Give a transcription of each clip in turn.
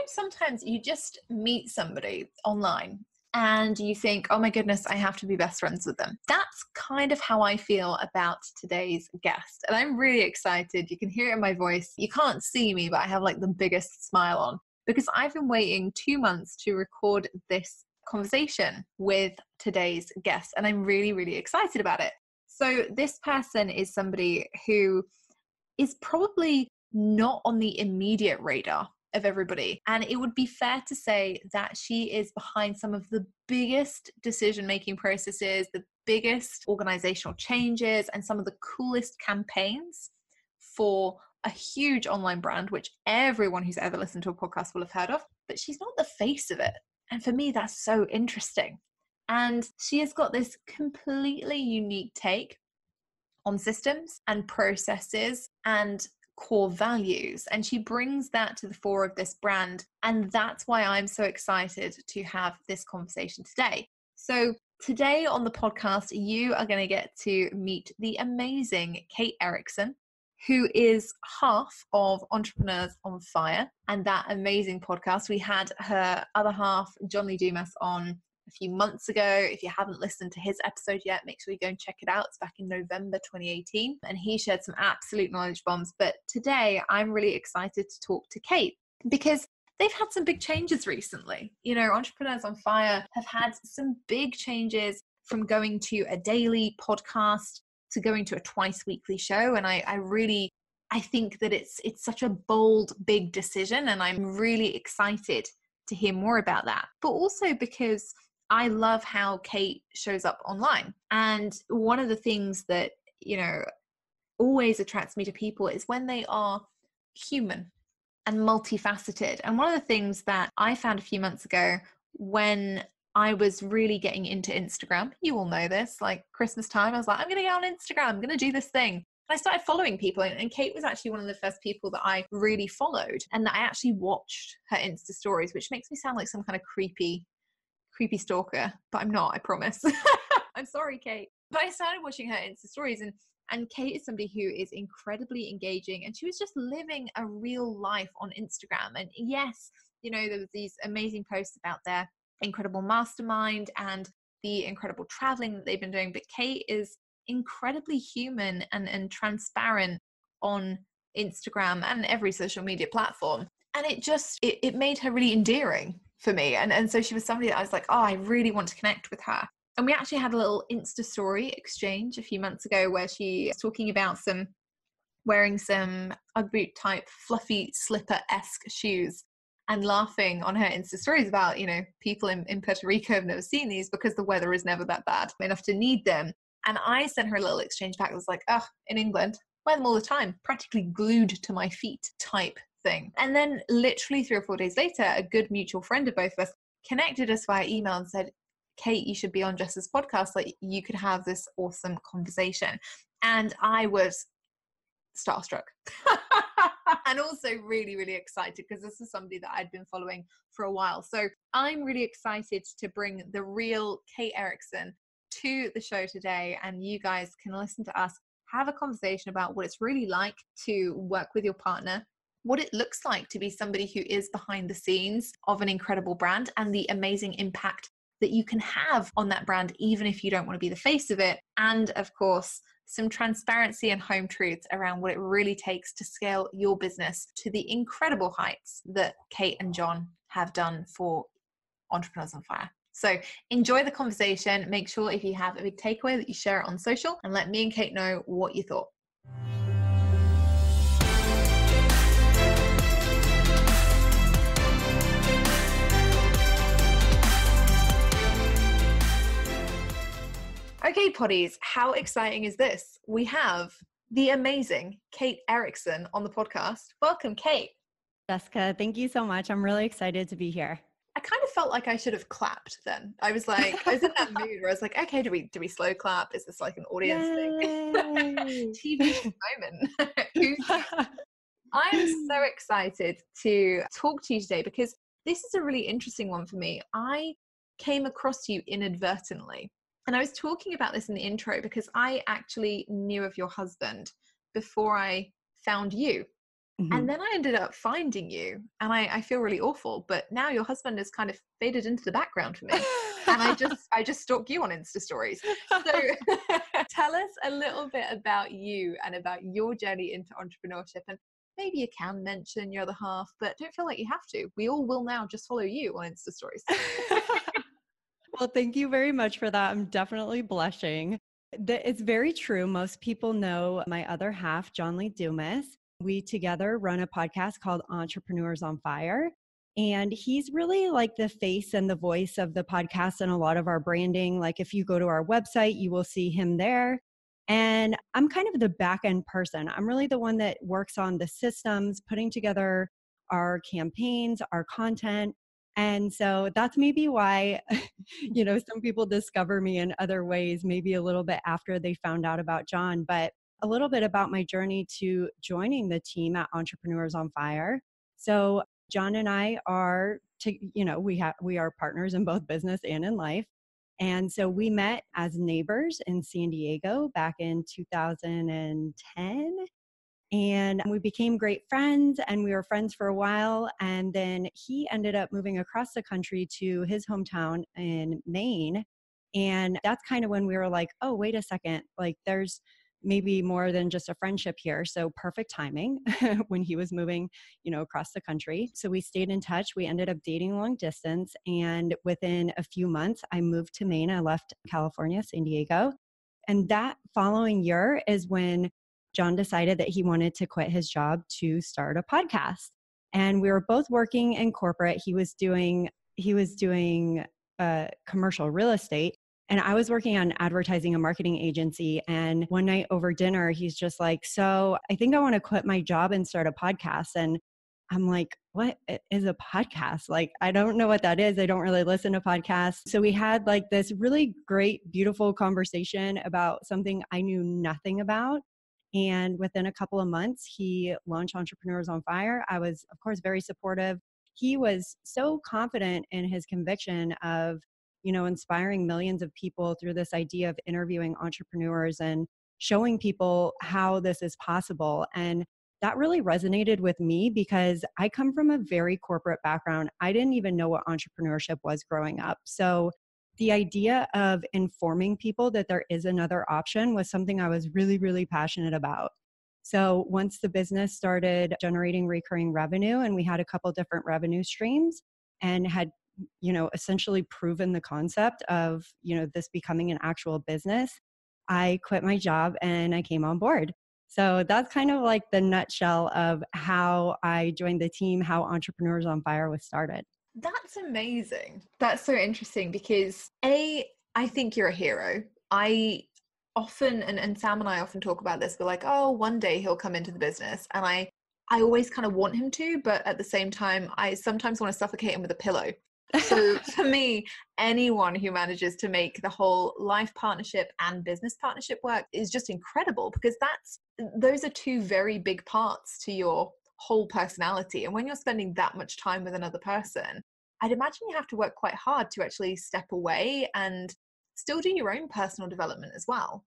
Sometimes you just meet somebody online and you think, oh my goodness, I have to be best friends with them. That's kind of how I feel about today's guest. And I'm really excited. You can hear it in my voice. You can't see me, but I have like the biggest smile on because I've been waiting 2 months to record this conversation with today's guest. And I'm really, really excited about it. So this person is somebody who is probably not on the immediate radar of everybody. And it would be fair to say that she is behind some of the biggest decision-making processes, the biggest organizational changes, and some of the coolest campaigns for a huge online brand, which everyone who's ever listened to a podcast will have heard of, but she's not the face of it. And for me, that's so interesting. And she has got this completely unique take on systems and processes and core values, and she brings that to the fore of this brand, and that's why I'm so excited to have this conversation today. So today on the podcast, you are going to get to meet the amazing Kate Erickson, who is half of Entrepreneurs on Fire and that amazing podcast. We had her other half, John Lee Dumas, on a few months ago. If you haven't listened to his episode yet, make sure you go and check it out. It's back in November 2018, and he shared some absolute knowledge bombs. But today I'm really excited to talk to Kate because they've had some big changes recently. Entrepreneurs on Fire have had some big changes from going to a daily podcast to going to a twice weekly show. And I think that it's such a bold, big decision, and I'm really excited to hear more about that. But also because I love how Kate shows up online. And one of the things that, always attracts me to people is when they are human and multifaceted. And one of the things that I found a few months ago when I was really getting into Instagram, you all know this, like Christmas time, I was like, I'm going to get on Instagram, I'm going to do this thing. And I started following people, and Kate was actually one of the first people that I really followed and that I actually watched her Insta stories, which makes me sound like some kind of creepy stalker, but I'm not, I promise. I'm sorry, Kate. But I started watching her Insta stories, and Kate is somebody who is incredibly engaging, and she was just living a real life on Instagram. And yes, there was these amazing posts about their incredible mastermind and the incredible traveling that they've been doing, but Kate is incredibly human and transparent on Instagram and every social media platform. And it made her really endearing for me. And so she was somebody that I was like, oh, I really want to connect with her. And we actually had a little Insta story exchange a few months ago where she was talking about wearing some Ugg boot type fluffy slipper-esque shoes and laughing on her Insta stories about, people in Puerto Rico have never seen these because the weather is never that bad enough to need them. And I sent her a little exchange back that was like, oh, in England, wear them all the time, practically glued to my feet type thing. And then literally 3 or 4 days later, a good mutual friend of both of us connected us via email and said, Kate, you should be on Jess's podcast. Like, you could have this awesome conversation. And I was starstruck and also really, really excited because this is somebody that I'd been following for a while. So I'm really excited to bring the real Kate Erickson to the show today, and you guys can listen to us have a conversation about what it's really like to work with your partner, what it looks like to be somebody who is behind the scenes of an incredible brand, and the amazing impact that you can have on that brand, even if you don't want to be the face of it. And of course, some transparency and home truths around what it really takes to scale your business to the incredible heights that Kate and John have done for Entrepreneurs on Fire. So enjoy the conversation. Make sure if you have a big takeaway that you share it on social, and let me and Kate know what you thought. Okay, Potties, how exciting is this? We have the amazing Kate Erickson on the podcast. Welcome, Kate. Jessica, thank you so much. I'm really excited to be here. I kind of felt like I should have clapped then. I was in that mood where I was like, okay, do we slow clap? Is this like an audience thing? TV moment. I'm so excited to talk to you today because this is a really interesting one for me. I came across you inadvertently. And I was talking about this in the intro because I actually knew of your husband before I found you. Mhm. And then I ended up finding you, and I feel really awful, but now your husband has kind of faded into the background for me. And I just stalk you on Insta stories. So tell us a little bit about you and about your journey into entrepreneurship. And maybe you can mention your other half, but don't feel like you have to. We all will now just follow you on Insta stories. Well, thank you very much for that. I'm definitely blushing. It's very true. Most people know my other half, John Lee Dumas. We together run a podcast called Entrepreneurs on Fire. And he's really like the face and the voice of the podcast and a lot of our branding. Like if you go to our website, you will see him there. And I'm kind of the back end person. I'm really the one that works on the systems, putting together our campaigns, our content. And so that's maybe why, some people discover me in other ways, maybe a little bit after they found out about John, but a little bit about my journey to joining the team at Entrepreneurs on Fire. So John and I are, we are partners in both business and in life. And so we met as neighbors in San Diego back in 2010. And we became great friends, and we were friends for a while. And then he ended up moving across the country to his hometown in Maine. And that's kind of when we were like, oh, wait a second, like there's maybe more than just a friendship here. So perfect timing when he was moving, across the country. So we stayed in touch. We ended up dating long distance. And within a few months, I moved to Maine. I left California, San Diego. And that following year is when John decided that he wanted to quit his job to start a podcast. And we were both working in corporate. He was doing commercial real estate, and I was working on advertising and marketing agency. And one night over dinner, he's just like, "So I think I want to quit my job and start a podcast." And I'm like, "What is a podcast? Like, I don't know what that is. I don't really listen to podcasts." So we had like this really great, beautiful conversation about something I knew nothing about. And within a couple of months, he launched Entrepreneurs on Fire. I was, of course, very supportive. He was so confident in his conviction of, inspiring millions of people through this idea of interviewing entrepreneurs and showing people how this is possible. And that really resonated with me because I come from a very corporate background. I didn't even know what entrepreneurship was growing up. So the idea of informing people that there is another option was something I was really, really passionate about. So once the business started generating recurring revenue and we had a couple different revenue streams and had, essentially proven the concept of, this becoming an actual business, I quit my job and I came on board. So that's kind of like the nutshell of how I joined the team, how Entrepreneurs on Fire was started. That's amazing. That's so interesting because I think you're a hero. I often, and Sam and I often talk about this. We're like, oh, one day he'll come into the business. And I always kind of want him to, but at the same time, I sometimes want to suffocate him with a pillow. So for me, anyone who manages to make the whole life partnership and business partnership work is just incredible, because those are two very big parts to your whole personality. And when you're spending that much time with another person, I'd imagine you have to work quite hard to actually step away and still do your own personal development as well.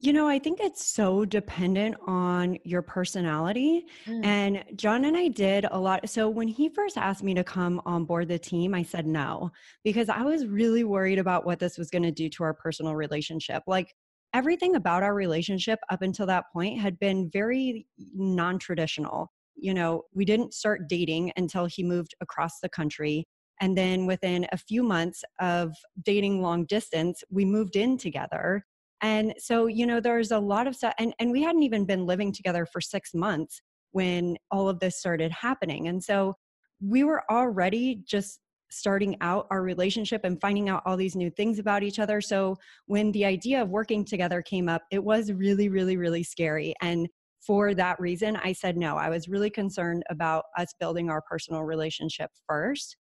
I think it's so dependent on your personality. Mm. And John and I did a lot. So when he first asked me to come on board the team, I said no, because I was really worried about what this was going to do to our personal relationship. Like everything about our relationship up until that point had been very non traditional. We didn't start dating until he moved across the country. And then within a few months of dating long distance, we moved in together. And so, there's a lot of stuff. And we hadn't even been living together for 6 months when all of this started happening. And so we were already just starting out our relationship and finding out all these new things about each other. So when the idea of working together came up, it was really, really, really scary. And for that reason, I said no. I was really concerned about us building our personal relationship first.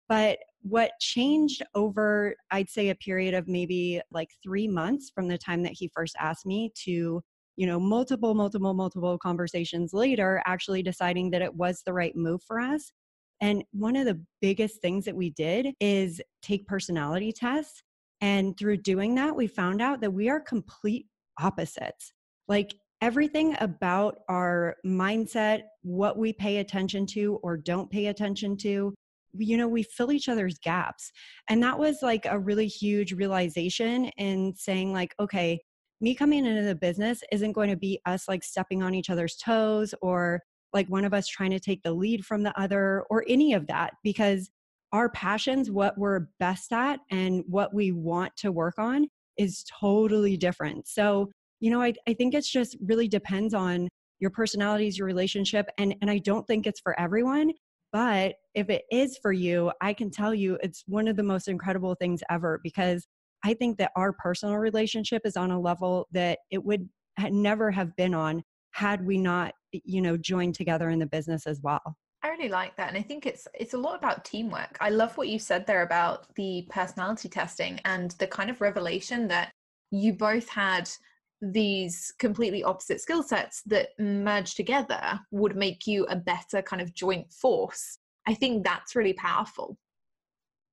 But what changed over, I'd say, a period of maybe like 3 months from the time that he first asked me to, multiple conversations later, actually deciding that it was the right move for us. And one of the biggest things that we did is take personality tests. And through doing that, we found out that we are complete opposites. Like everything about our mindset, what we pay attention to or don't pay attention to, we fill each other's gaps. And that was like a really huge realization in saying like, okay, me coming into the business isn't going to be us like stepping on each other's toes or like one of us trying to take the lead from the other or any of that, because our passions, what we're best at and what we want to work on is totally different. So, I think it's just really depends on your personalities, your relationship. And I don't think it's for everyone. But if it is for you, I can tell you it's one of the most incredible things ever, because I think that our personal relationship is on a level that it would never have been on had we not, joined together in the business as well. I really like that. And I think it's a lot about teamwork. I love what you said there about the personality testing and the kind of revelation that you both had these completely opposite skill sets that merged together would make you a better kind of joint force. I think that's really powerful.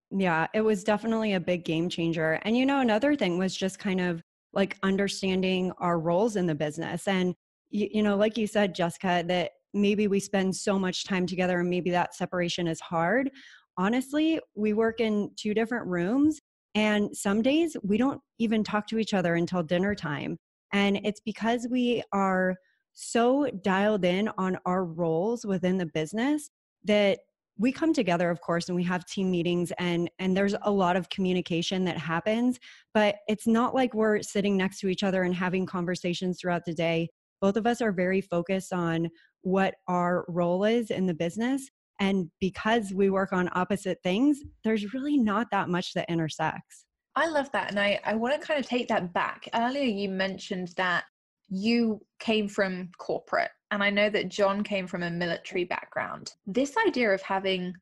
Yeah, it was definitely a big game changer. And another thing was just kind of like understanding our roles in the business. And like you said, Jessica, that maybe we spend so much time together and maybe that separation is hard. Honestly, we work in two different rooms, and some days we don't even talk to each other until dinner time. And it's because we are so dialed in on our roles within the business that we come together, of course, and we have team meetings, and there's a lot of communication that happens, but it's not like we're sitting next to each other and having conversations throughout the day. Both of us are very focused on what our role is in the business. And because we work on opposite things, there's really not that much that intersects. I love that. And I want to kind of take that back. Earlier, you mentioned that you came from corporate, and I know that John came from a military background. This idea of having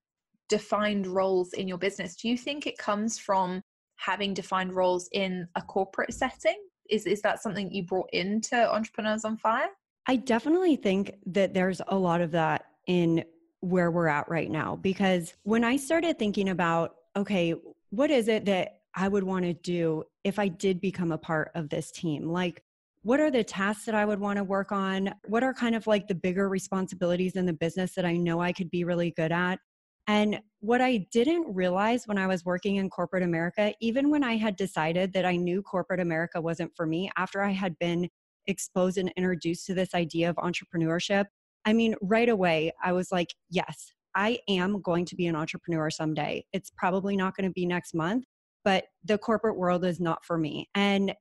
defined roles in your business, do you think it comes from having defined roles in a corporate setting? Is that something you brought into Entrepreneurs on Fire? I definitely think that there's a lot of that in where we're at right now, because when I started thinking about, okay, what is it that I would want to do if I did become a part of this team? Like, what are the tasks that I would want to work on? What are kind of like the bigger responsibilities in the business that I know I could be really good at? And what I didn't realize when I was working in corporate America, even when I had decided that I knew corporate America wasn't for me, after I had been exposed and introduced to this idea of entrepreneurship, I mean, right away, I was like, yes, I am going to be an entrepreneur someday. It's probably not going to be next month, but the corporate world is not for me. And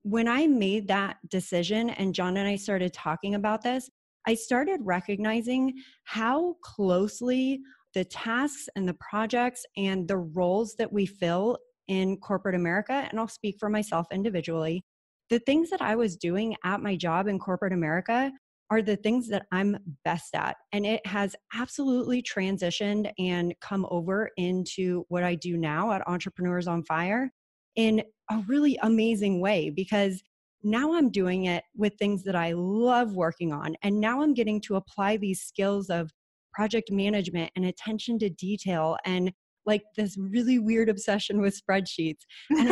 when I made that decision and John and I started talking about this, I started recognizing how closely the tasks and the projects and the roles that we fill in corporate America, and I'll speak for myself individually, the things that I was doing at my job in corporate America are the things that I'm best at. And it has absolutely transitioned and come over into what I do now at Entrepreneurs on Fire in a really amazing way, because now I'm doing it with things that I love working on. And now I'm getting to apply these skills of project management and attention to detail and like this really weird obsession with spreadsheets. And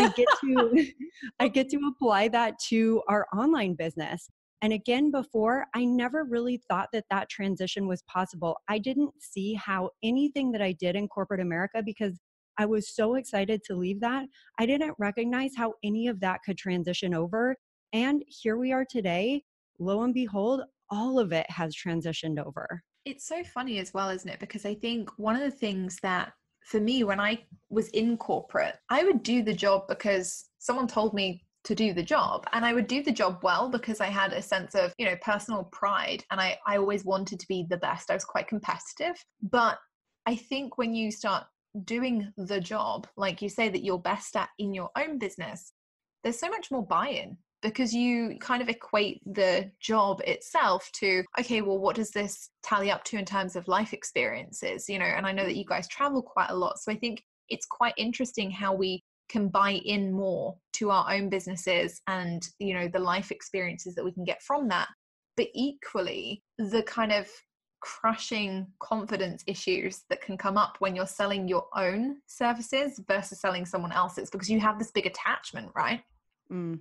I get to apply that to our online business. And again, before, I never really thought that that transition was possible. I didn't see how anything that I did in corporate America, because I was so excited to leave that, I didn't recognize how any of that could transition over. And here we are today. Lo and behold, all of it has transitioned over. It's so funny as well, isn't it? Because I think one of the things that for me, when I was in corporate, I would do the job because someone told me to do the job, and I would do the job well because I had a sense of, personal pride, and I always wanted to be the best. I was quite competitive. But I think when you start doing the job, like you say, that you're best at in your own business, there's so much more buy-in, because you kind of equate the job itself to, okay, well, what does this tally up to in terms of life experiences, and I know that you guys travel quite a lot. So I think it's quite interesting how we can buy in more to our own businesses and, the life experiences that we can get from that. But equally, the kind of crushing confidence issues that can come up when you're selling your own services versus selling someone else's, because you have this big attachment, right? Mm.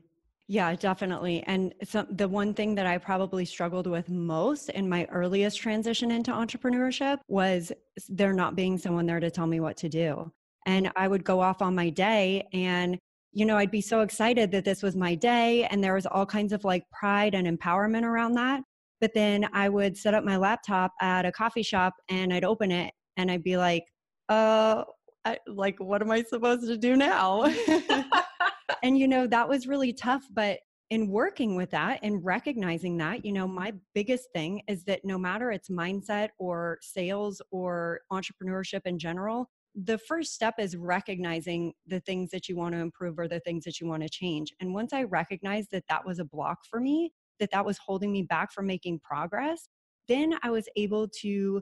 Yeah, definitely. And so the one thing that I probably struggled with most in my earliest transition into entrepreneurship was there not being someone there to tell me what to do. And I would go off on my day and, I'd be so excited that this was my day. And there was all kinds of like pride and empowerment around that. But then I would set up my laptop at a coffee shop and I'd open it and I'd be like, what am I supposed to do now? And, that was really tough. But in working with that and recognizing that, my biggest thing is that no matter it's mindset or sales or entrepreneurship in general, the first step is recognizing the things that you want to improve or the things that you want to change. And once I recognized that that was a block for me, that was holding me back from making progress, then I was able to,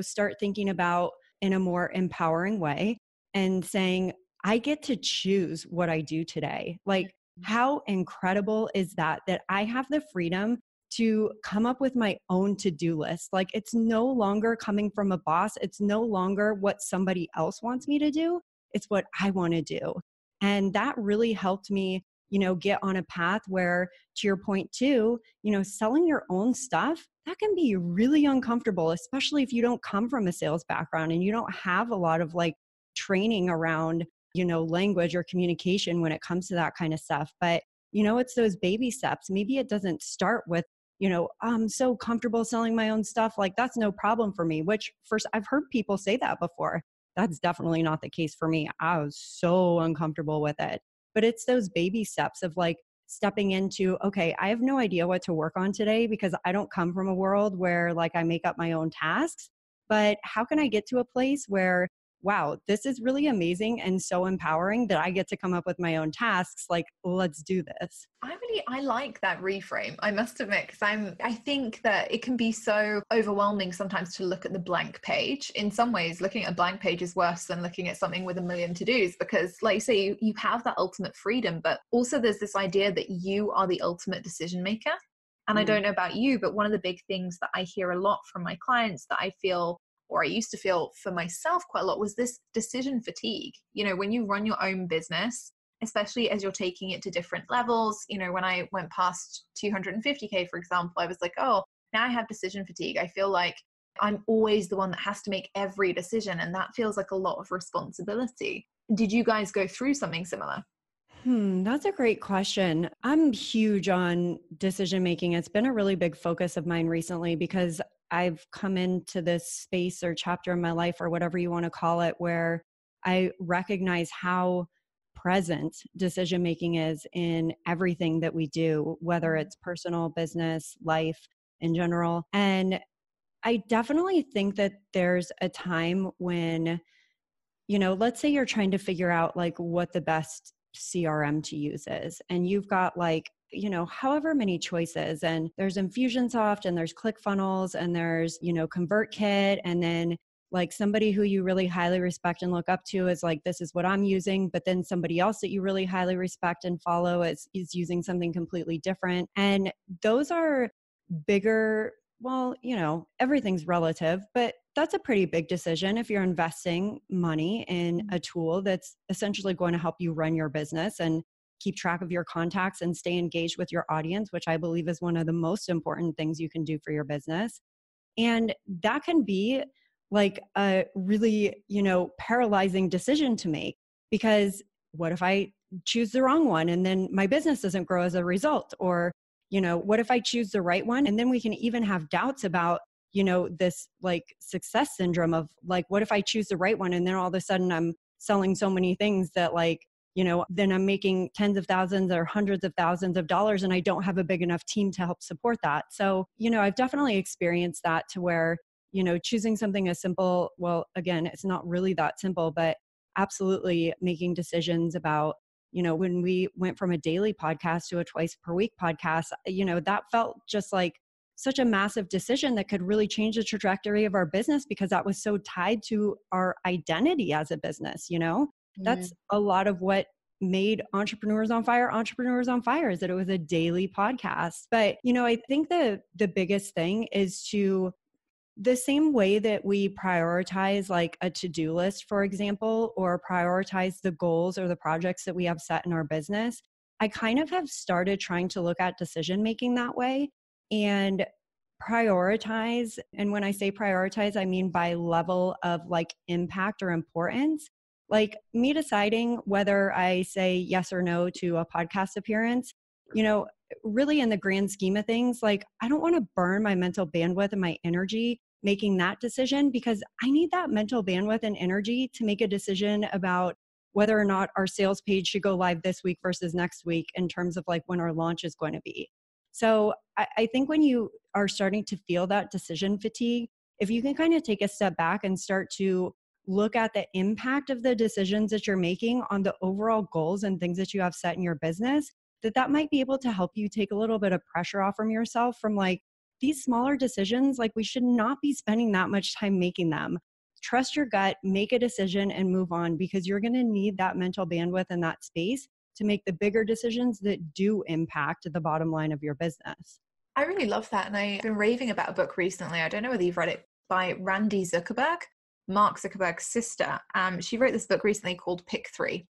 start thinking about in a more empowering way and saying, I get to choose what I do today. Like, how incredible is that I have the freedom to come up with my own to-do list. Like, it's no longer coming from a boss. It's no longer what somebody else wants me to do. It's what I want to do. And that really helped me, get on a path where, to your point too, selling your own stuff, that can be really uncomfortable, especially if you don't come from a sales background and you don't have a lot of like training around language or communication when it comes to that kind of stuff. But, it's those baby steps. Maybe it doesn't start with, I'm so comfortable selling my own stuff. Like, that's no problem for me, which first I've heard people say that before. That's definitely not the case for me. I was so uncomfortable with it. But it's those baby steps of like stepping into, okay, I have no idea what to work on today because I don't come from a world where like I make up my own tasks. But how can I get to a place where, wow, this is really amazing and so empowering that I get to come up with my own tasks. Like, let's do this. I like that reframe, I must admit, because I think that it can be so overwhelming sometimes to look at the blank page. In some ways, looking at a blank page is worse than looking at something with a million to-dos, because like you say, you have that ultimate freedom, but also there's this idea that you are the ultimate decision maker. And I don't know about you, but one of the big things that I hear a lot from my clients that I feel, or I used to feel for myself quite a lot, was this decision fatigue. When you run your own business, especially as you're taking it to different levels, when I went past 250K, for example, I was like, oh, now I have decision fatigue. I feel like I'm always the one that has to make every decision. And that feels like a lot of responsibility. Did you guys go through something similar? That's a great question. I'm huge on decision making. It's been a really big focus of mine recently because I've come into this space or chapter in my life or whatever you want to call it, where I recognize how present decision making is in everything that we do, whether it's personal, business, life in general. And I definitely think that there's a time when, let's say you're trying to figure out like what the best CRM to use is, and you've got like, however many choices, and there's Infusionsoft and there's ClickFunnels and there's, ConvertKit, and then like somebody who you really highly respect and look up to is like, this is what I'm using. But then somebody else that you really highly respect and follow is using something completely different. And those are bigger. Well, everything's relative, but that's a pretty big decision if you're investing money in a tool that's essentially going to help you run your business and keep track of your contacts and stay engaged with your audience, which I believe is one of the most important things you can do for your business. And that can be like a really, paralyzing decision to make, because what if I choose the wrong one and then my business doesn't grow as a result? Or, what if I choose the right one? And then we can even have doubts about, this like success syndrome of like, what if I choose the right one? And then all of a sudden I'm selling so many things that like, then I'm making tens of thousands or hundreds of thousands of dollars and I don't have a big enough team to help support that. So, I've definitely experienced that to where, choosing something as simple, well, again, it's not really that simple, but absolutely making decisions about, when we went from a daily podcast to a twice per week podcast, that felt just like such a massive decision that could really change the trajectory of our business because that was so tied to our identity as a business, That's a lot of what made Entrepreneurs on Fire is that it was a daily podcast. But, I think the biggest thing is to, the same way that we prioritize like a to-do list, for example, or prioritize the goals or the projects that we have set in our business, I kind of have started trying to look at decision making that way and prioritize. And when I say prioritize, I mean by level of like impact or importance. Like me deciding whether I say yes or no to a podcast appearance, you know, really in the grand scheme of things, like I don't want to burn my mental bandwidth and my energy making that decision, because I need that mental bandwidth and energy to make a decision about whether or not our sales page should go live this week versus next week in terms of like when our launch is going to be. So I think when you are starting to feel that decision fatigue, if you can kind of take a step back and start to look at the impact of the decisions that you're making on the overall goals and things that you have set in your business, that might be able to help you take a little bit of pressure off from yourself from like these smaller decisions. Like we should not be spending that much time making them. Trust your gut, make a decision and move on, because you're going to need that mental bandwidth and that space to make the bigger decisions that do impact the bottom line of your business. I really love that. And I've been raving about a book recently. I don't know whether you've read it, by Randy Zuckerberg, Mark Zuckerberg's sister. She wrote this book recently called Pick 3.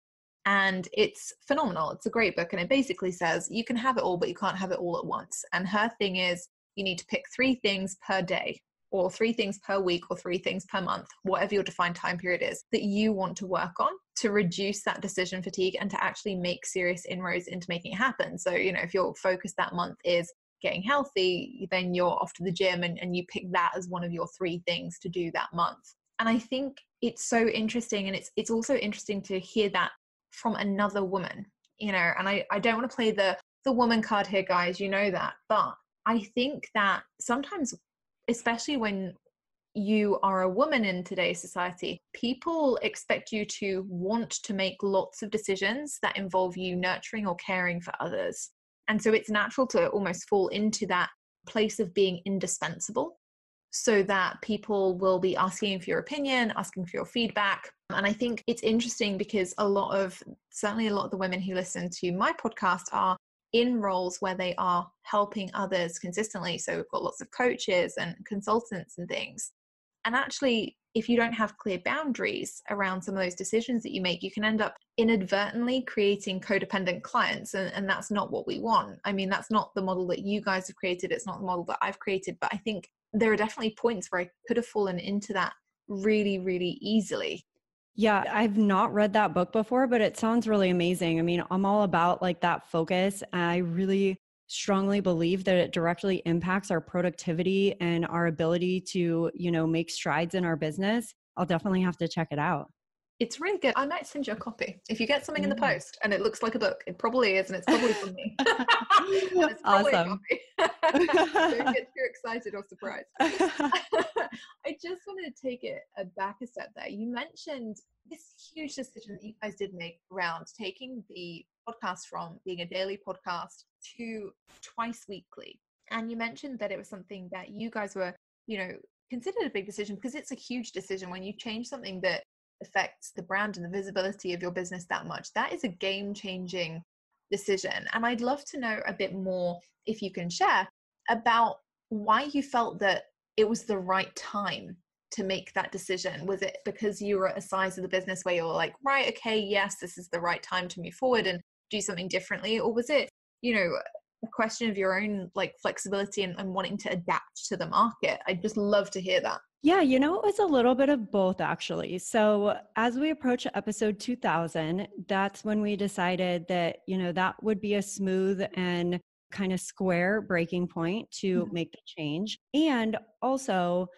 And it's phenomenal. It's a great book. And it basically says you can have it all, but you can't have it all at once. And her thing is you need to pick 3 things per day, or 3 things per week, or 3 things per month, whatever your defined time period is, that you want to work on to reduce that decision fatigue and to actually make serious inroads into making it happen. So, you know, if your focus that month is getting healthy, then you're off to the gym and you pick that as one of your 3 things to do that month. And I think it's so interesting. And it's also interesting to hear that from another woman, you know, and I don't want to play the woman card here, guys, you know that. But I think that sometimes, especially when you are a woman in today's society, people expect you to want to make lots of decisions that involve you nurturing or caring for others. And so it's natural to almost fall into that place of being indispensable, so that people will be asking for your opinion, asking for your feedback. And I think it's interesting because certainly a lot of the women who listen to my podcast are in roles where they are helping others consistently. So we've got lots of coaches and consultants and things. And actually, if you don't have clear boundaries around some of those decisions that you make, you can end up inadvertently creating codependent clients. And that's not what we want. I mean, that's not the model that you guys have created. It's not the model that I've created. But I think there are definitely points where I could have fallen into that really, really easily. Yeah, I've not read that book before, but it sounds really amazing. I mean, I'm all about like that focus. I really strongly believe that it directly impacts our productivity and our ability to, you know, make strides in our business. I'll definitely have to check it out. It's really good. I might send you a copy. If you get something in the post and it looks like a book, it probably is, and it's probably from me. And it's probably Awesome. a copy. Don't get too excited or surprised. I just wanted to take it back a step there. You mentioned this huge decision that you guys did make around taking the podcast from being a daily podcast to twice weekly. And you mentioned that it was something that you guys were, you know, considered a big decision, because it's a huge decision when you change something that affects the brand and the visibility of your business that much. That is a game-changing decision. And I'd love to know a bit more, if you can share, about why you felt that it was the right time to make that decision. Was it because you were at a size of the business where you're like, right, okay, yes, this is the right time to move forward and do something differently? Or was it, you know, a question of your own like flexibility and wanting to adapt to the market? I'd just love to hear that. Yeah, you know, it was a little bit of both actually. So as we approach episode 2000, that's when we decided that, you know, that would be a smooth and kind of square breaking point to make the change. And also,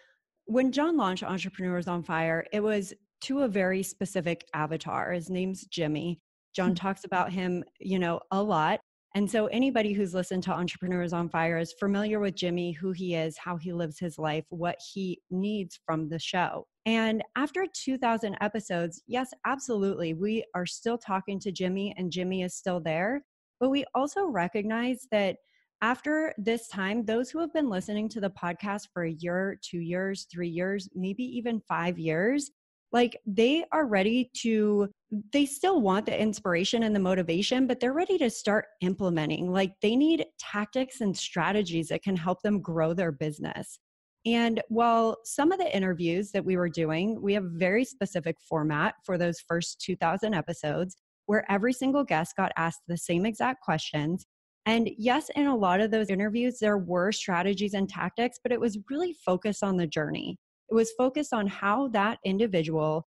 when John launched Entrepreneurs on Fire, it was to a very specific avatar. His name's Jimmy. John talks about him, you know, a lot. And so anybody who's listened to Entrepreneurs on Fire is familiar with Jimmy, who he is, how he lives his life, what he needs from the show. And after 2000 episodes, yes, absolutely, we are still talking to Jimmy and Jimmy is still there. But we also recognize that after this time, those who have been listening to the podcast for a year, 2 years, 3 years, maybe even 5 years, like they are ready to, they still want the inspiration and the motivation, but they're ready to start implementing. Like they need tactics and strategies that can help them grow their business. And while some of the interviews that we were doing, we have a very specific format for those first 2000 episodes. where every single guest got asked the same exact questions. And yes, in a lot of those interviews, there were strategies and tactics, but it was really focused on the journey. It was focused on how that individual,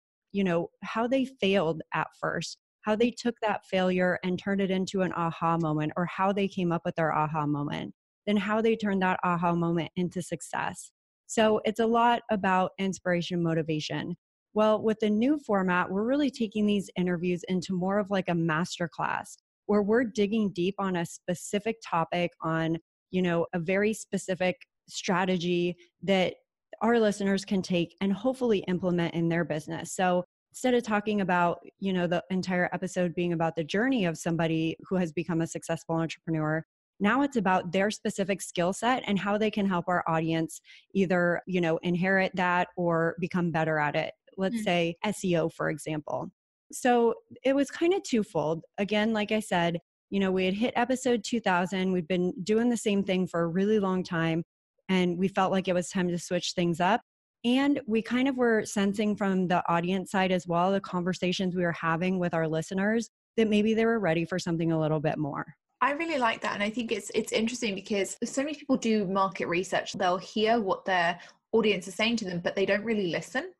how they failed at first, how they took that failure and turned it into an aha moment, or how they came up with their aha moment, then how they turned that aha moment into success. So it's a lot about inspiration, motivation. Well, with the new format, we're really taking these interviews into more of like a masterclass where we're digging deep on a specific topic, on, a very specific strategy that our listeners can take and hopefully implement in their business. So instead of talking about, the entire episode being about the journey of somebody who has become a successful entrepreneur, now it's about their specific skill set and how they can help our audience either, inherit that or become better at it. Let's say SEO, for example. So it was kind of twofold. Again, like I said, we had hit episode 2000. We'd been doing the same thing for a really long time, and we felt like it was time to switch things up. And we kind of were sensing from the audience side as well, the conversations we were having with our listeners, that maybe they were ready for something a little bit more. I really like that. And I think it's interesting because so many people do market research. They'll hear what their audience is saying to them, but they don't really listen.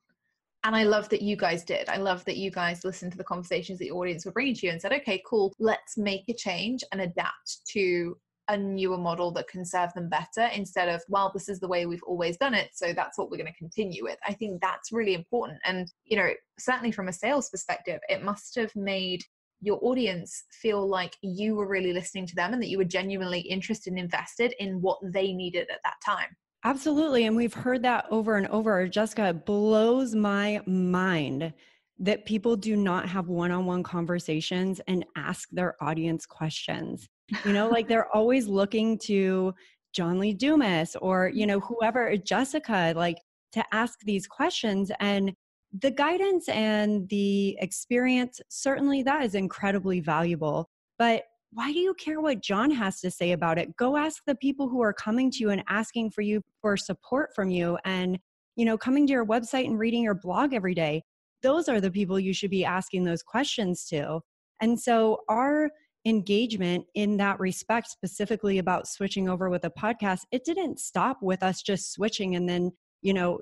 And I love that you guys did. I love that you guys listened to the conversations that the audience were bringing to you and said, okay, cool, let's make a change and adapt to a newer model that can serve them better, instead of, well, this is the way we've always done it, so that's what we're going to continue with. I think that's really important. And, certainly from a sales perspective, it must have made your audience feel like you were really listening to them and that you were genuinely interested and invested in what they needed at that time. Absolutely. And we've heard that over and over. Jessica, it blows my mind that people do not have one-on-one conversations and ask their audience questions. Like they're always looking to John Lee Dumas or, whoever, Jessica, like to ask these questions. And the guidance and the experience, certainly that is incredibly valuable. But why do you care what John has to say about it? Go ask the people who are coming to you and asking for you for support from you and, coming to your website and reading your blog every day. Those are the people you should be asking those questions to. And so our engagement in that respect, specifically about switching over with a podcast, it didn't stop with us just switching and then,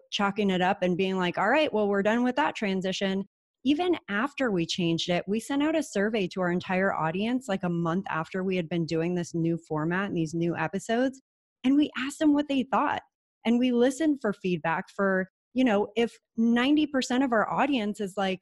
chalking it up and being like, all right, well, we're done with that transition. Even after we changed it, we sent out a survey to our entire audience like a month after we had been doing this new format and these new episodes. And we asked them what they thought. And we listened for feedback for, if 90% of our audience is like,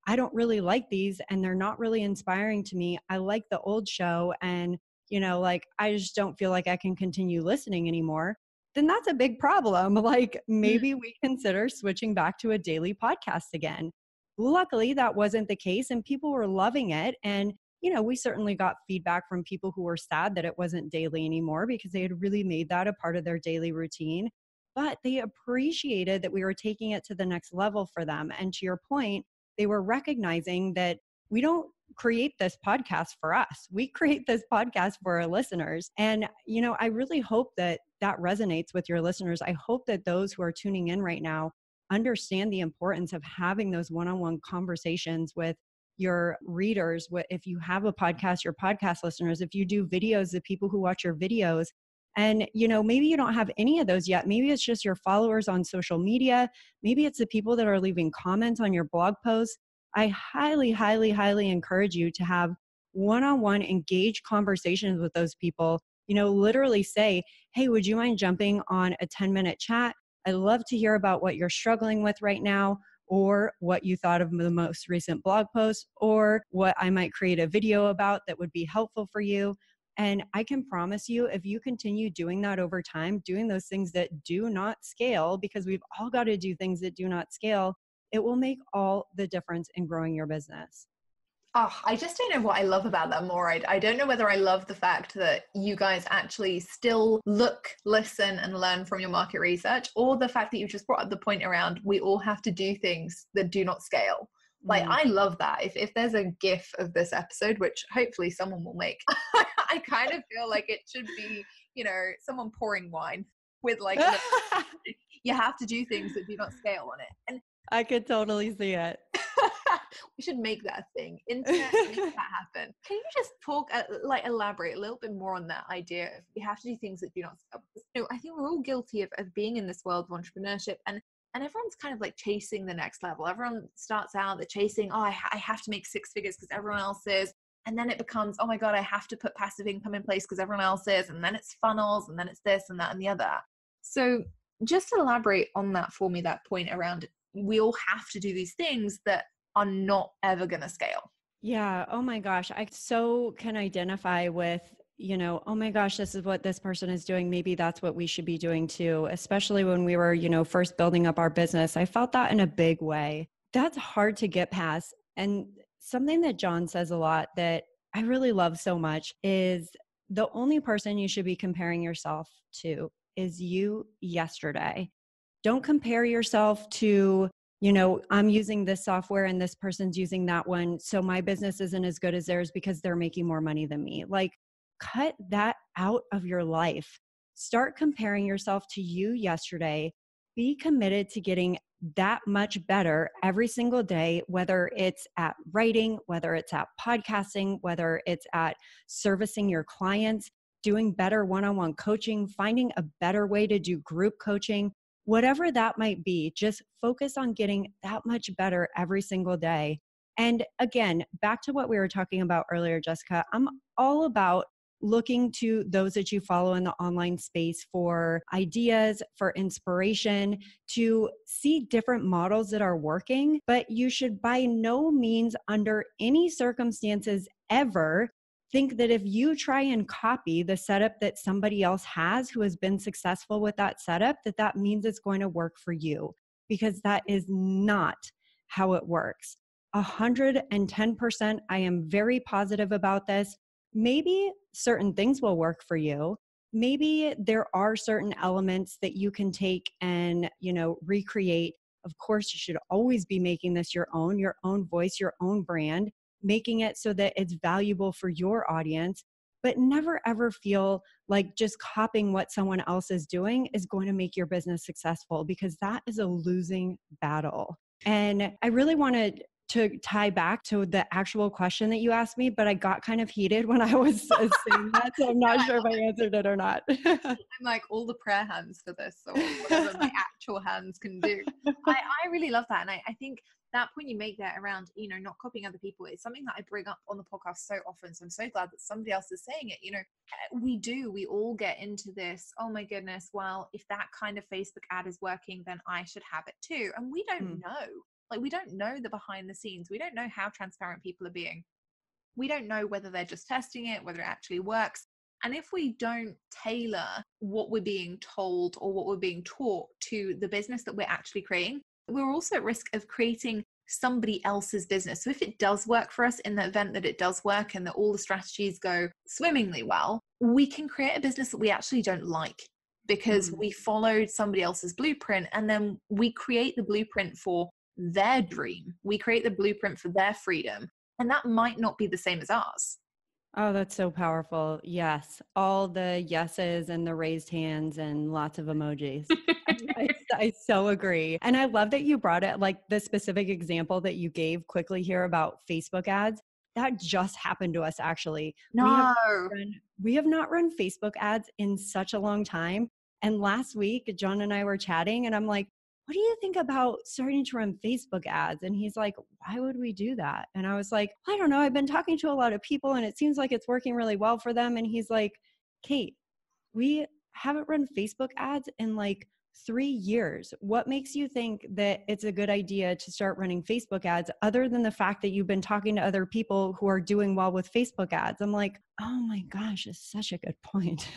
I don't really like these and they're not really inspiring to me. I like the old show and, I just don't feel like I can continue listening anymore. Then that's a big problem. Like maybe we consider switching back to a daily podcast again. Luckily, that wasn't the case and people were loving it. And, we certainly got feedback from people who were sad that it wasn't daily anymore because they had really made that a part of their daily routine. But they appreciated that we were taking it to the next level for them. And to your point, they were recognizing that we don't create this podcast for us. We create this podcast for our listeners. And, I really hope that that resonates with your listeners. I hope that those who are tuning in right now understand the importance of having those one-on-one conversations with your readers. If you have a podcast, your podcast listeners, if you do videos, the people who watch your videos, and, maybe you don't have any of those yet. Maybe it's just your followers on social media. Maybe it's the people that are leaving comments on your blog posts. I highly, highly, highly encourage you to have one-on-one engaged conversations with those people. Literally say, hey, would you mind jumping on a 10-minute chat? I'd love to hear about what you're struggling with right now, or what you thought of the most recent blog post, or what I might create a video about that would be helpful for you. And I can promise you, if you continue doing that over time, doing those things that do not scale, because we've all got to do things that do not scale, it will make all the difference in growing your business. Oh, I just don't know what I love about that more. I don't know whether I love the fact that you guys actually still look, listen, and learn from your market research, or the fact that you just brought up the point around we all have to do things that do not scale. Like, I love that. If there's a GIF of this episode, which hopefully someone will make, I kind of feel like it should be, someone pouring wine with like, you have to do things that do not scale on it. And I could totally see it. We should make that a thing. Internet, make that happen. Can you just talk, elaborate a little bit more on that idea of you have to do things that do not scale? I think we're all guilty of being in this world of entrepreneurship, and everyone's kind of like chasing the next level. Everyone starts out, they're chasing, I have to make 6 figures because everyone else is. And then it becomes, oh my God, I have to put passive income in place because everyone else is. And then it's funnels, and then it's this and that and the other. So just elaborate on that for me, that point around we all have to do these things that are not ever going to scale. Yeah. Oh my gosh. I so can identify with, oh my gosh, this is what this person is doing. Maybe that's what we should be doing too. Especially when we were, first building up our business. I felt that in a big way. That's hard to get past. And something that John says a lot that I really love so much is the only person you should be comparing yourself to is you yesterday. Don't compare yourself to, I'm using this software and this person's using that one, so my business isn't as good as theirs because they're making more money than me. Like, cut that out of your life. Start comparing yourself to you yesterday. Be committed to getting that much better every single day, whether it's at writing, whether it's at podcasting, whether it's at servicing your clients, doing better one-on-one coaching, finding a better way to do group coaching, whatever that might be. Just focus on getting that much better every single day. And again, back to what we were talking about earlier, Jessica, I'm all about looking to those that you follow in the online space for ideas, for inspiration, to see different models that are working. But you should by no means, under any circumstances ever, think that if you try and copy the setup that somebody else has who has been successful with that setup, that means it's going to work for you, because that is not how it works. 110%, I am very positive about this. Maybe certain things will work for you. Maybe there are certain elements that you can take and, recreate. Of course, you should always be making this your own voice, your own brand, making it so that it's valuable for your audience, but never ever feel like just copying what someone else is doing is going to make your business successful, because that is a losing battle. And I really wanted to tie back to the actual question that you asked me, but I got kind of heated when I was saying that, so I'm not sure if I answered it or not. I'm like all the prayer hands for this, or whatever my actual hands can do. I really love that. And I think that point you make there around, not copying other people is something that I bring up on the podcast so often. So I'm so glad that somebody else is saying it. We all get into this, oh my goodness, well, if that kind of Facebook ad is working, then I should have it too. And we don't know. Like, we don't know the behind the scenes. We don't know how transparent people are being. We don't know whether they're just testing it, whether it actually works. And if we don't tailor what we're being told or what we're being taught to the business that we're actually creating, we're also at risk of creating somebody else's business. So if it does work for us, in the event that it does work and that all the strategies go swimmingly well, we can create a business that we actually don't like, because we followed somebody else's blueprint, and then we create the blueprint for their dream. We create the blueprint for their freedom, and that might not be the same as ours. Oh, that's so powerful. Yes. All the yeses and the raised hands and lots of emojis. I so agree. And I love that you brought it, like the specific example that you gave quickly here about Facebook ads. That just happened to us, actually. No. We have not run Facebook ads in such a long time. And last week, John and I were chatting, and I'm like, what do you think about starting to run Facebook ads? And he's like, why would we do that? And I was like, I don't know. I've been talking to a lot of people and it seems like it's working really well for them. And he's like, Kate, we haven't run Facebook ads in like 3 years. What makes you think that it's a good idea to start running Facebook ads, other than the fact that you've been talking to other people who are doing well with Facebook ads? I'm like, oh my gosh, it's such a good point.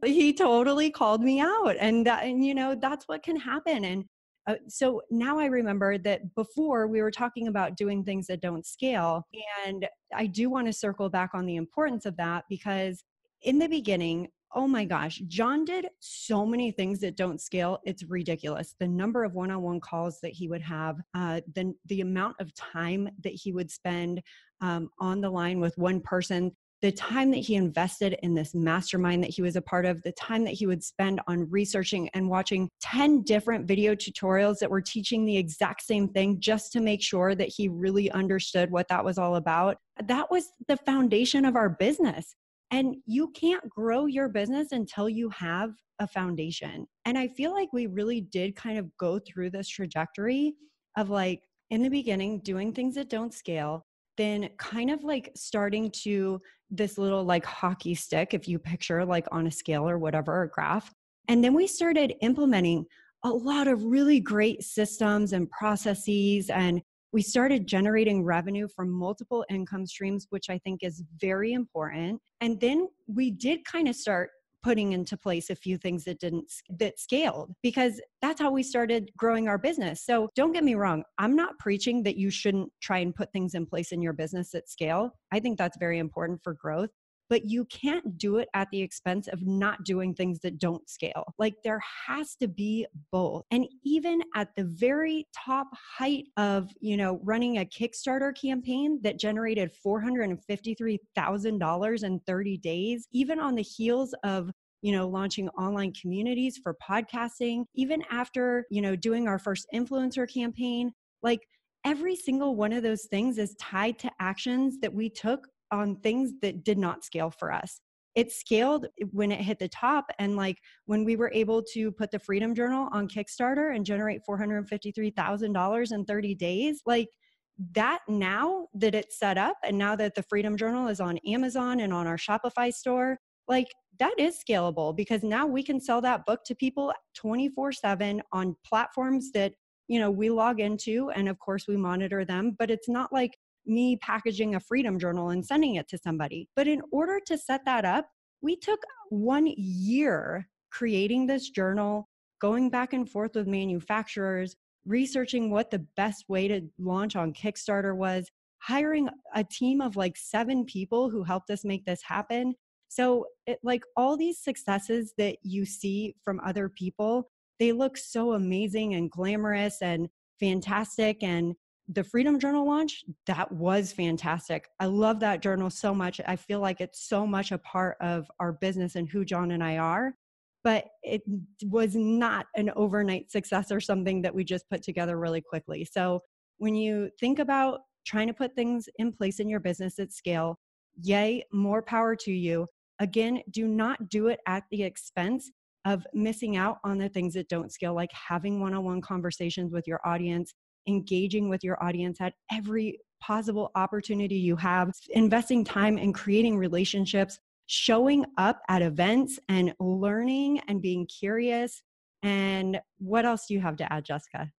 He totally called me out, and that's what can happen. And so now I remember that before we were talking about doing things that don't scale, and I do want to circle back on the importance of that, because in the beginning, oh my gosh, John did so many things that don't scale. It's ridiculous. The number of one-on-one calls that he would have, the amount of time that he would spend on the line with one person. the time that he invested in this mastermind that he was a part of, the time that he would spend on researching and watching 10 different video tutorials that were teaching the exact same thing just to make sure that he really understood what that was all about. That was the foundation of our business. And you can't grow your business until you have a foundation. And I feel like we really did kind of go through this trajectory of like, in the beginning, doing things that don't scale, then kind of like starting to this little like hockey stick, if you picture like on a scale or whatever, a graph. And then we started implementing a lot of really great systems and processes, and we started generating revenue from multiple income streams, which I think is very important. And then we did kind of start putting into place a few things that scaled, because that's how we started growing our business. So don't get me wrong. I'm not preaching that you shouldn't try and put things in place in your business that scale. I think that's very important for growth, but you can't do it at the expense of not doing things that don't scale. Like there has to be both. And even at the very top height of, running a Kickstarter campaign that generated $453,000 in 30 days, even on the heels of launching online communities for podcasting, even after, doing our first influencer campaign, like every single one of those things is tied to actions that we took on things that did not scale for us. It scaled when it hit the top. And like when we were able to put the Freedom Journal on Kickstarter and generate $453,000 in 30 days, like that, now that it's set up and now that the Freedom Journal is on Amazon and on our Shopify store, like that is scalable, because now we can sell that book to people 24/7 on platforms that, we log into. And of course we monitor them, but it's not like me packaging a Freedom Journal and sending it to somebody. But in order to set that up, we took 1 year creating this journal, going back and forth with manufacturers, researching what the best way to launch on Kickstarter was, hiring a team of like 7 people who helped us make this happen. So like all these successes that you see from other people, they look so amazing and glamorous and fantastic. And the Freedom Journal launch, that was fantastic. I love that journal so much. I feel like it's so much a part of our business and who John and I are, but it was not an overnight success or something that we just put together really quickly. So when you think about trying to put things in place in your business at scale, yay, more power to you. Again, do not do it at the expense of missing out on the things that don't scale, like having one-on-one conversations with your audience, engaging with your audience at every possible opportunity you have, investing time in creating relationships, showing up at events and learning and being curious. And what else do you have to add, Jessica?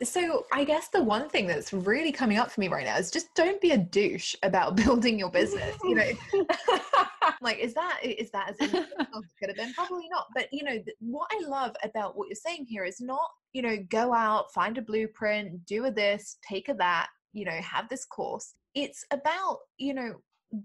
So I guess the one thing that's really coming up for me right now is just don't be a douche about building your business. Like, is that as could have been? Probably not. But, what I love about what you're saying here is not, go out, find a blueprint, do a this, take a that, have this course. It's about,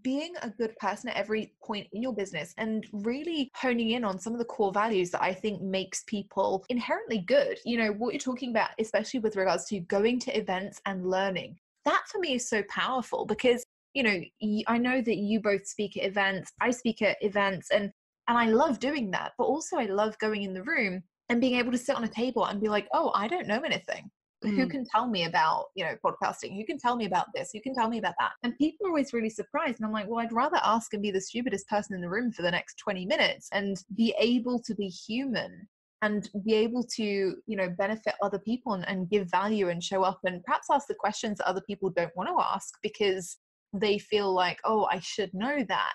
being a good person at every point in your business and really honing in on some of the core values that I think makes people inherently good. What you're talking about, especially with regards to going to events and learning, that for me is so powerful because, I know that you both speak at events, I speak at events, and I love doing that, but also I love going in the room and being able to sit on a table and be like, oh, I don't know anything. Who can tell me about, podcasting? Who can tell me about this? Who can tell me about that? And people are always really surprised. And I'm like, well, I'd rather ask and be the stupidest person in the room for the next 20 minutes and be able to be human and be able to, benefit other people and give value and show up and perhaps ask the questions that other people don't want to ask because they feel like, oh, I should know that.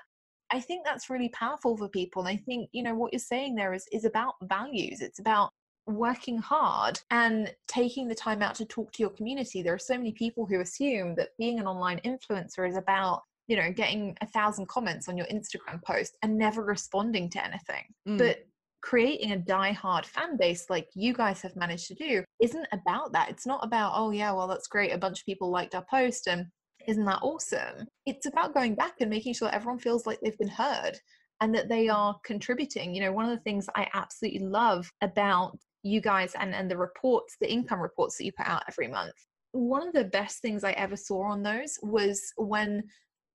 I think that's really powerful for people. And I think, what you're saying there is about values. It's about working hard and taking the time out to talk to your community. There are so many people who assume that being an online influencer is about, getting 1,000 comments on your Instagram post and never responding to anything. But creating a die-hard fan base like you guys have managed to do isn't about that. It's not about, oh yeah, well, that's great. A bunch of people liked our post and isn't that awesome? It's about going back and making sure that everyone feels like they've been heard and that they are contributing. One of the things I absolutely love about you guys and the reports, the income reports that you put out every month. One of the best things I ever saw on those was when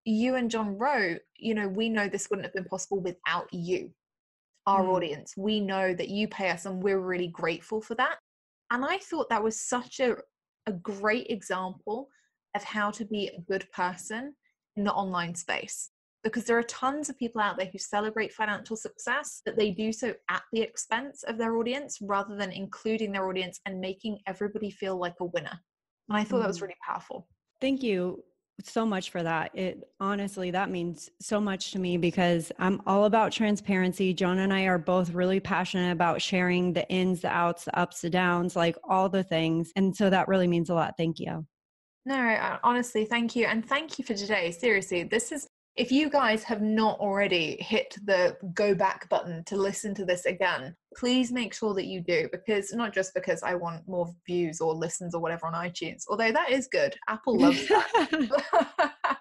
you and John wrote, we know this wouldn't have been possible without you, our audience. We know that you pay us and we're really grateful for that. And I thought that was such a great example of how to be a good person in the online space. Because there are tons of people out there who celebrate financial success, but they do so at the expense of their audience rather than including their audience and making everybody feel like a winner. And I thought that was really powerful. Thank you so much for that. It honestly, that means so much to me because I'm all about transparency. John and I are both really passionate about sharing the ins, the outs, the ups, the downs, like all the things. And so that really means a lot. Thank you. No, honestly, thank you. And thank you for today. Seriously, if you guys have not already hit the go back button to listen to this again, please make sure that you do, because not just because I want more views or listens or whatever on iTunes, although that is good. Apple loves that.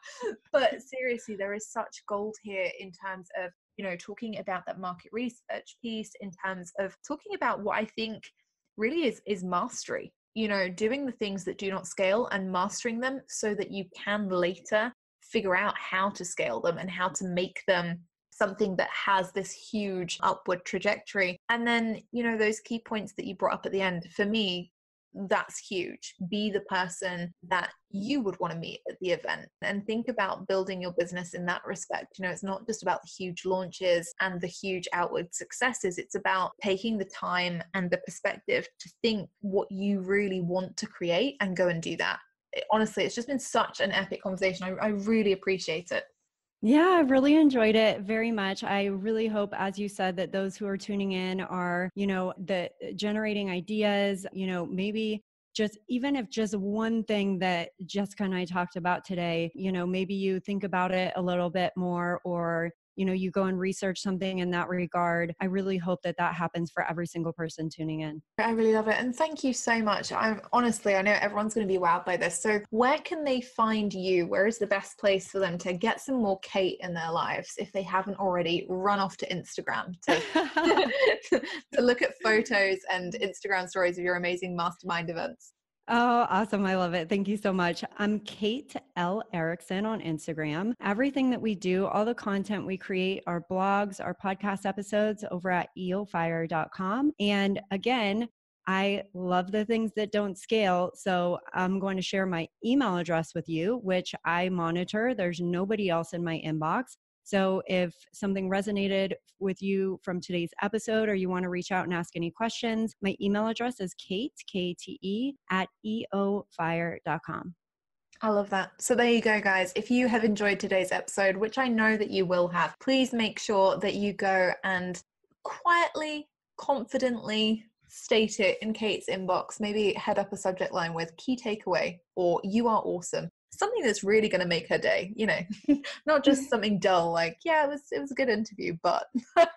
But seriously, there is such gold here in terms of, talking about that market research piece, in terms of talking about what I think really is mastery, doing the things that do not scale and mastering them so that you can later figure out how to scale them and how to make them something that has this huge upward trajectory. And then, those key points that you brought up at the end, for me, that's huge. Be the person that you would want to meet at the event, and think about building your business in that respect. It's not just about the huge launches and the huge outward successes. It's about taking the time and the perspective to think what you really want to create and go and do that. Honestly, it's just been such an epic conversation. I really appreciate it. Yeah, I really enjoyed it very much. I really hope, as you said, that those who are tuning in are, the generating ideas, maybe just even if just one thing that Jessica and I talked about today, maybe you think about it a little bit more, or you go and research something in that regard. I really hope that happens for every single person tuning in. I really love it. And thank you so much. I know everyone's going to be wowed by this. So where can they find you? Where is the best place for them to get some more Kate in their lives if they haven't already? Run off to Instagram to look at photos and Instagram stories of your amazing mastermind events. Oh, awesome. I love it. Thank you so much. I'm Kate L. Erickson on Instagram. Everything that we do, all the content we create, our blogs, our podcast episodes over at eofire.com. And again, I love the things that don't scale. So I'm going to share my email address with you, which I monitor. There's nobody else in my inbox. So if something resonated with you from today's episode, or you want to reach out and ask any questions, my email address is Kate, Kate, @eofire.com. I love that. So there you go, guys. If you have enjoyed today's episode, which I know that you will have, please make sure that you go and quietly, confidently state it in Kate's inbox. Maybe head up a subject line with key takeaway or you are awesome. Something that's really going to make her day, not just something dull like, yeah, it was a good interview, but I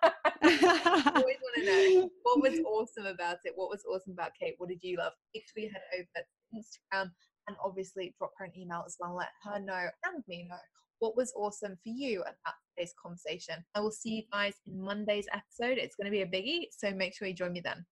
always want to know what was awesome about it. What was awesome about Kate? What did you love? Make sure you head over to Instagram and obviously drop her an email as well. Let her know and me know what was awesome for you about today's conversation. I will see you guys in Monday's episode. It's going to be a biggie, so make sure you join me then.